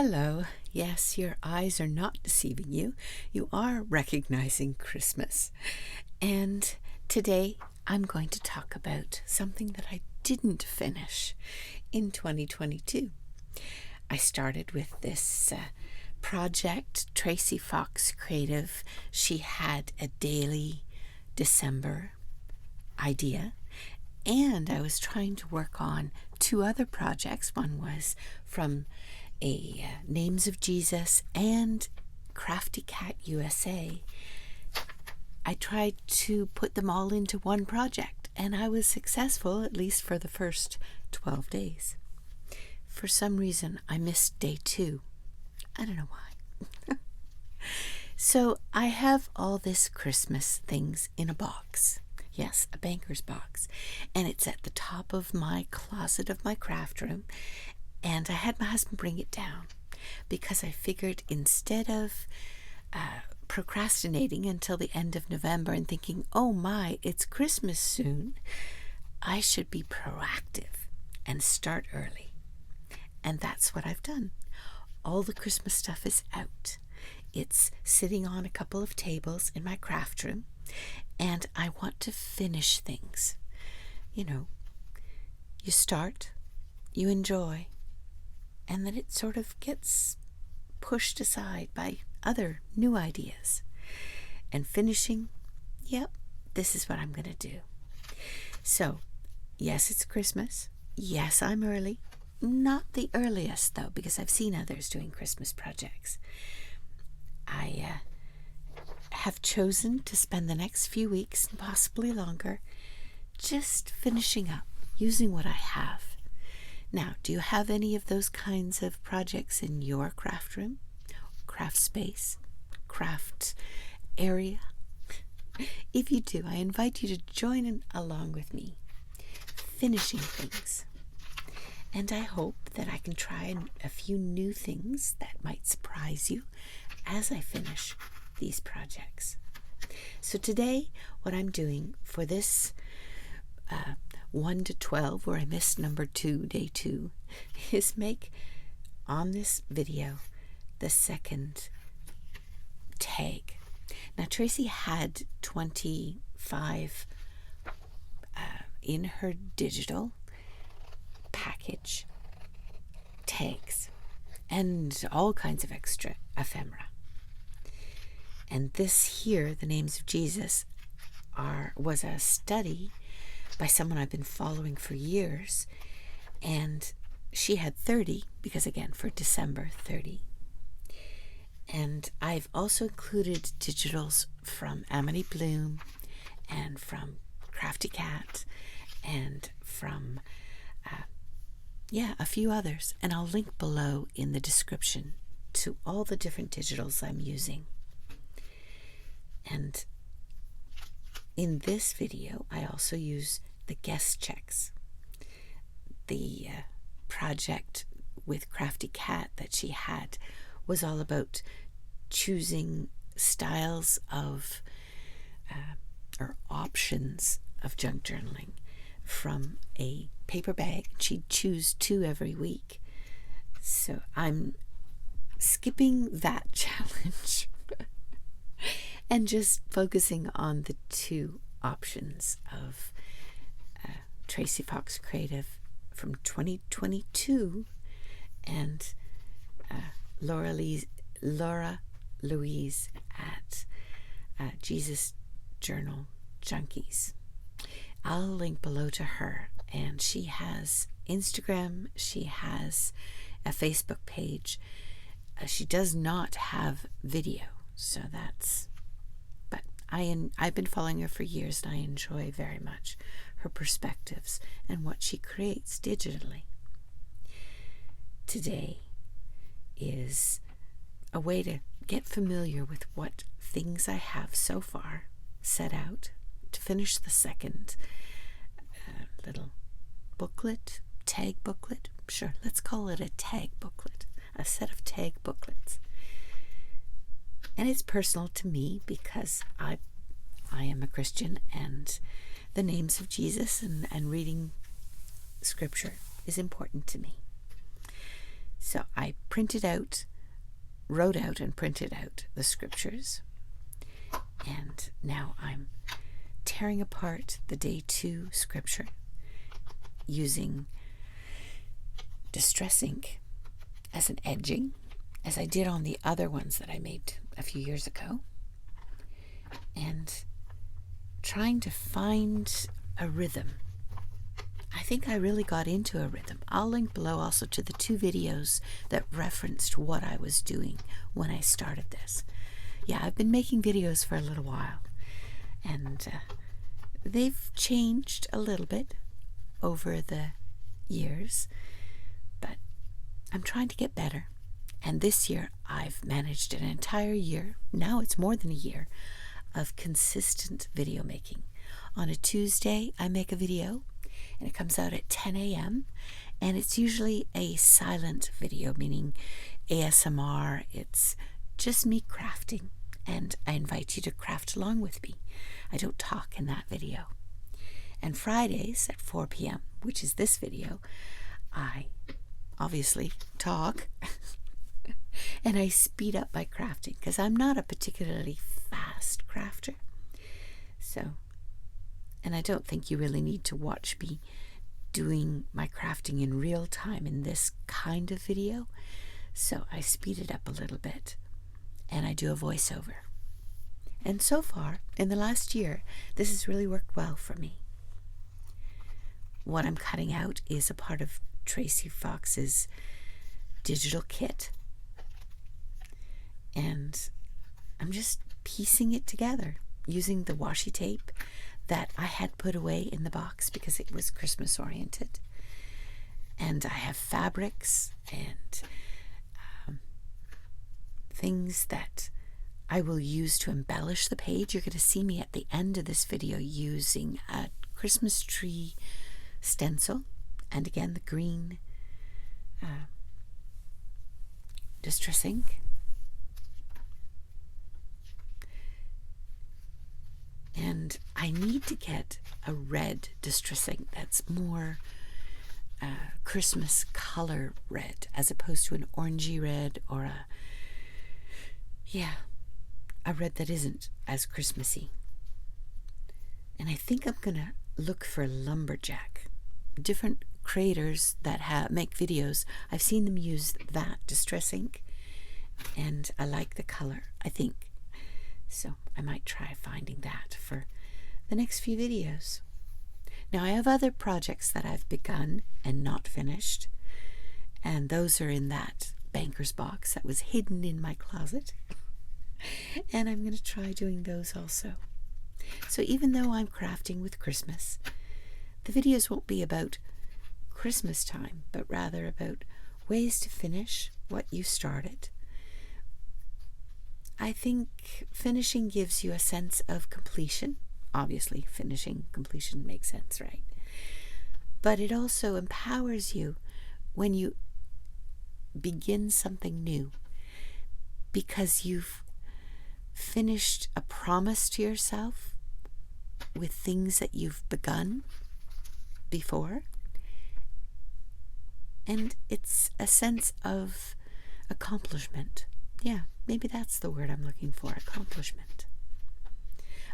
Hello. Yes, your eyes are not deceiving you. You are recognizing Christmas. And today I'm going to talk about something that I didn't finish in 2022. I started with this project, Tracie Fox Creative. She had a daily December idea, and I was trying to work on two other projects. One was from a Names of Jesus and Crafty Cat USA. I tried to put them all into one project, and I was successful, at least for the first 12 days. For some reason, I missed day 2. I don't know why. So I have all this Christmas things in a box. Yes, a banker's box. And it's at the top of my closet of my craft room. And I had my husband bring it down because I figured instead of procrastinating until the end of November and thinking, oh my, it's Christmas soon, I should be proactive and start early. And that's what I've done. All the Christmas stuff is out. It's sitting on a couple of tables in my craft room, and I want to finish things. You know, you start, you enjoy, and then it sort of gets pushed aside by other new ideas. And finishing, yep, this is what I'm going to do. So, yes, it's Christmas. Yes, I'm early. Not the earliest, though, because I've seen others doing Christmas projects. I have chosen to spend the next few weeks, possibly longer, just finishing up, using what I have. Now, do you have any of those kinds of projects in your craft room, craft space, craft area? If you do, I invite you to join in along with me, finishing things. And I hope that I can try a few new things that might surprise you as I finish these projects. So today, what I'm doing for this 1 to 12, where I missed number 2, day 2, is make on this video the second tag. Now, Tracie had 25 in her digital package tags and all kinds of extra ephemera. And this here, the Names of Jesus, was a study by someone I've been following for years, and she had 30, because again, for December, 30. And I've also included digitals from Amity Bloom and from Crafty Cat and from a few others, and I'll link below in the description to all the different digitals I'm using. And in this video, I also use the guest checks. The project with Crafty Cat that she had was all about choosing styles of or options of junk journaling from a paper bag. She'd choose 2 every week. So I'm skipping that challenge and just focusing on the 2 options of Tracie Fox Creative from 2022 and Laura Louise at Jesus Journal Junkies. I'll link below to her, and she has Instagram, she has a Facebook page. She does not have video, so that's, but I've been following her for years, and I enjoy very much her perspectives and what she creates digitally. Today is a way to get familiar with what things I have so far set out to finish the second little booklet, tag booklet. Sure, let's call it a tag booklet, a set of tag booklets. And it's personal to me because I am a Christian, and the names of Jesus and reading scripture is important to me. So I wrote out and printed out the scriptures. And now I'm tearing apart the day 2 scripture using distress ink as an edging, as I did on the other ones that I made a few years ago, and trying to find a rhythm. I think I really got into a rhythm. I'll link below also to the 2 videos that referenced what I was doing when I started this. Yeah, I've been making videos for a little while, and they've changed a little bit over the years, but I'm trying to get better. And this year I've managed an entire year, now it's more than a year, of consistent video making. On a Tuesday I make a video, and it comes out at 10 a.m. and it's usually a silent video, meaning ASMR. It's just me crafting, and I invite you to craft along with me. I don't talk in that video. And Fridays at 4 p.m., which is this video, I obviously talk and I speed up my crafting because I'm not a particularly fast crafter. So, and I don't think you really need to watch me doing my crafting in real time in this kind of video. So I speed it up a little bit and I do a voiceover. And so far, in the last year, this has really worked well for me. What I'm cutting out is a part of Tracie Fox's digital kit. And I'm just piecing it together using the washi tape that I had put away in the box because it was Christmas oriented. And I have fabrics and things that I will use to embellish the page. You're going to see me at the end of this video using a Christmas tree stencil, and again the green distress ink. And I need to get a red distress ink that's more Christmas color red, as opposed to an orangey red or a red that isn't as Christmassy. And I think I'm gonna look for lumberjack. Different creators that make videos, I've seen them use that distress ink, and I like the color, I think. So I might try finding that for the next few videos. Now I have other projects that I've begun and not finished, and those are in that banker's box that was hidden in my closet. And I'm going to try doing those also. So even though I'm crafting with Christmas, the videos won't be about Christmas time, but rather about ways to finish what you started. I think finishing gives you a sense of completion. Obviously, completion makes sense, right? But it also empowers you when you begin something new, because you've finished a promise to yourself with things that you've begun before. And it's a sense of accomplishment. Yeah, maybe that's the word I'm looking for, accomplishment.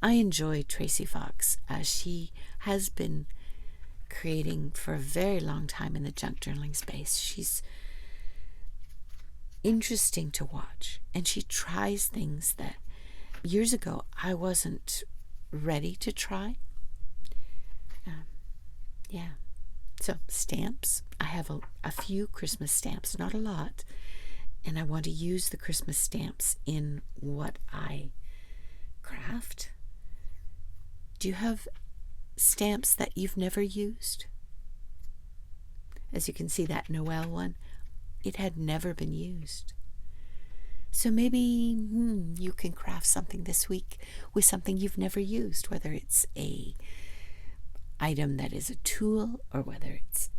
I enjoy Tracie Fox, as she has been creating for a very long time in the junk journaling space. She's interesting to watch, and she tries things that years ago I wasn't ready to try. So stamps, I have a few Christmas stamps, not a lot, and I want to use the Christmas stamps in what I craft. Do you have stamps that you've never used? As you can see, that Noel one, it had never been used. So maybe you can craft something this week with something you've never used, whether it's a item that is a tool, or whether it's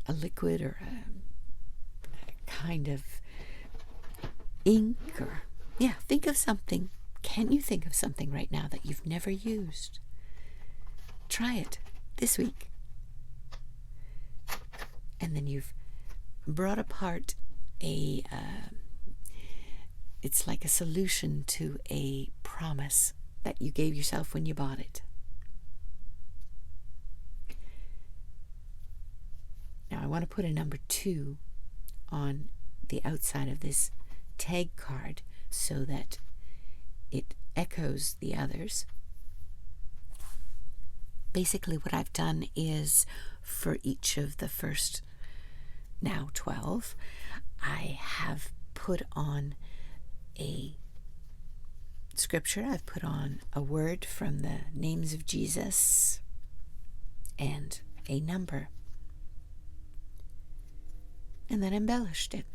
a liquid, or a kind of ink, or think of something. Can you think of something right now that you've never used? Try it this week. And then you've brought apart it's like a solution to a promise that you gave yourself when you bought it. Now I want to put a number 2 on the outside of this tag card so that it echoes the others. Basically what I've done is for each of the first now 12, I have put on a scripture. I've put on a word from the names of Jesus and a number. And then embellished it.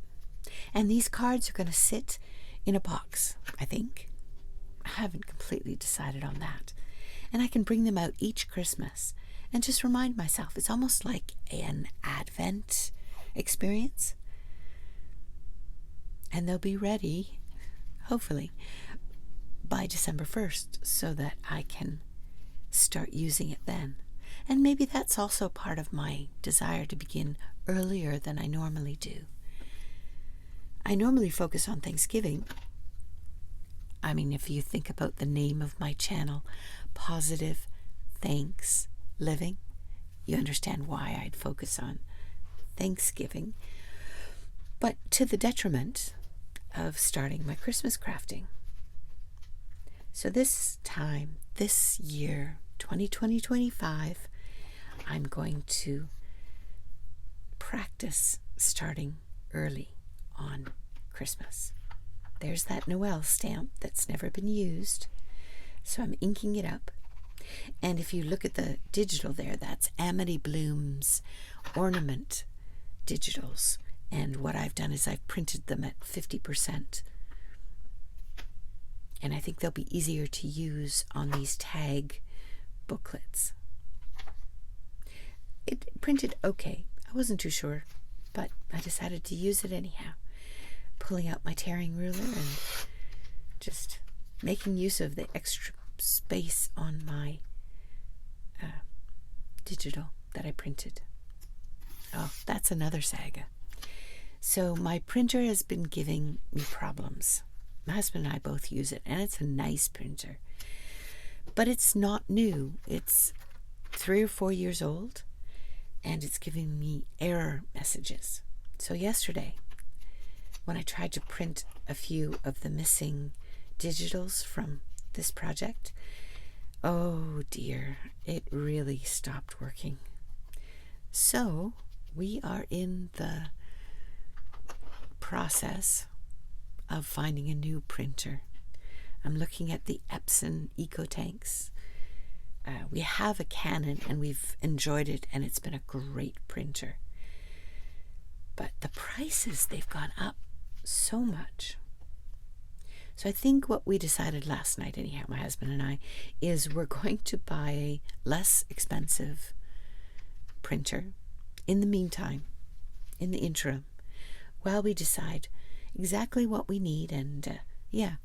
And these cards are going to sit in a box, I think. I haven't completely decided on that. And I can bring them out each Christmas and just remind myself. It's almost like an Advent experience. And they'll be ready, hopefully, by December 1st so that I can start using it then. And maybe that's also part of my desire to begin earlier than I normally do. I normally focus on Thanksgiving. I mean, if you think about the name of my channel, Positive Thanks Living, you understand why I'd focus on Thanksgiving, but to the detriment of starting my Christmas crafting. So this time, this year, 2020-25, I'm going to practice starting early on Christmas. There's that Noel stamp that's never been used, so I'm inking it up. And if you look at the digital there, that's Amity Bloom's ornament digitals. And what I've done is I've printed them at 50%. And I think they'll be easier to use on these tag booklets. It printed okay. I wasn't too sure, but I decided to use it anyhow. Pulling out my tearing ruler and just making use of the extra space on my digital that I printed. Oh, that's another saga. So my printer has been giving me problems. My husband and I both use it, and it's a nice printer. But it's not new. It's 3 or 4 years old, and it's giving me error messages. So yesterday, when I tried to print a few of the missing digitals from this project, oh dear, it really stopped working. So we are in the process of finding a new printer. I'm looking at the Epson EcoTanks. We have a Canon and we've enjoyed it, and it's been a great printer. But the prices, they've gone up so much. So I think what we decided last night, anyhow, my husband and I, is we're going to buy a less expensive printer in the meantime, in the interim, while we decide exactly what we need and,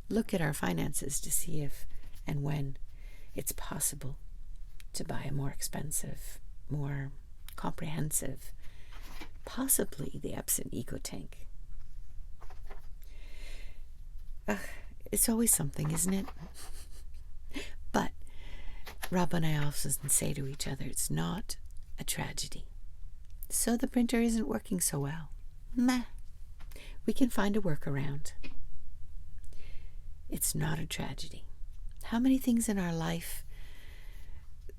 look at our finances to see if and when it's possible to buy a more expensive, more comprehensive, possibly the Epson EcoTank. It's always something, isn't it? But Rob and I often say to each other, it's not a tragedy. So the printer isn't working so well. Meh. We can find a workaround. It's not a tragedy. How many things in our life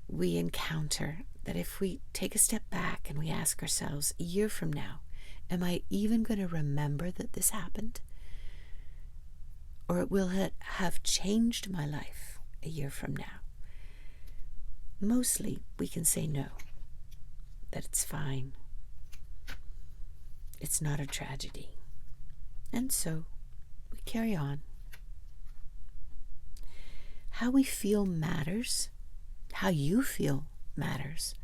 we encounter that if we take a step back and we ask ourselves, a year from now, am I even going to remember that this happened? Or will it have changed my life a year from now? Mostly we can say no, that it's fine. It's not a tragedy. And so we carry on. How we feel matters. How you feel matters.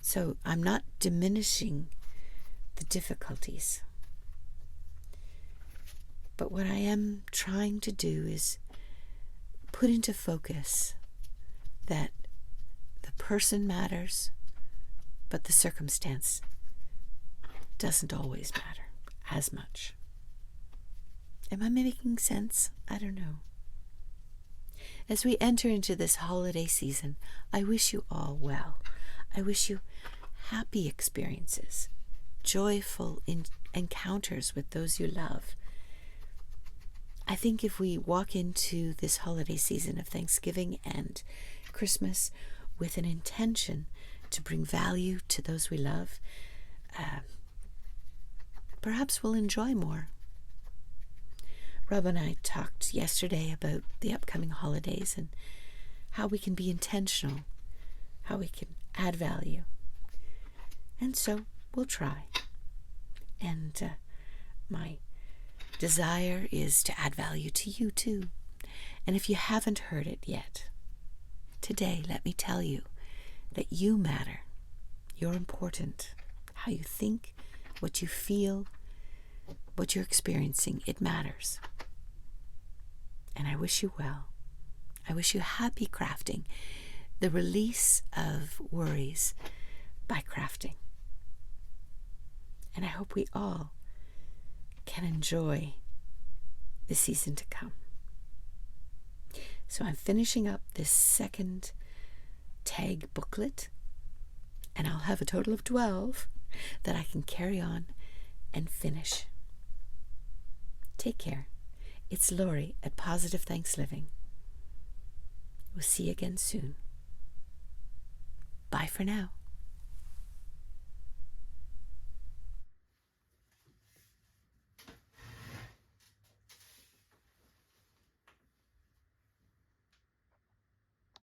So I'm not diminishing the difficulties. But what I am trying to do is put into focus that the person matters, but the circumstance doesn't always matter as much. Am I making sense? I don't know. As we enter into this holiday season, I wish you all well. I wish you happy experiences, joyful encounters with those you love. I think if we walk into this holiday season of Thanksgiving and Christmas with an intention to bring value to those we love, perhaps we'll enjoy more. Rob and I talked yesterday about the upcoming holidays and how we can be intentional, how we can add value. And so we'll try. And my desire is to add value to you too. And if you haven't heard it yet, today let me tell you that you matter. You're important. How you think, what you feel, what you're experiencing, it matters. And I wish you well. I wish you happy crafting, the release of worries by crafting. And I hope we all can enjoy the season to come. So I'm finishing up this second tag booklet, and I'll have a total of 12 that I can carry on and finish. Take care. It's Lori at Positive Thanks Living. We'll see you again soon. Bye for now.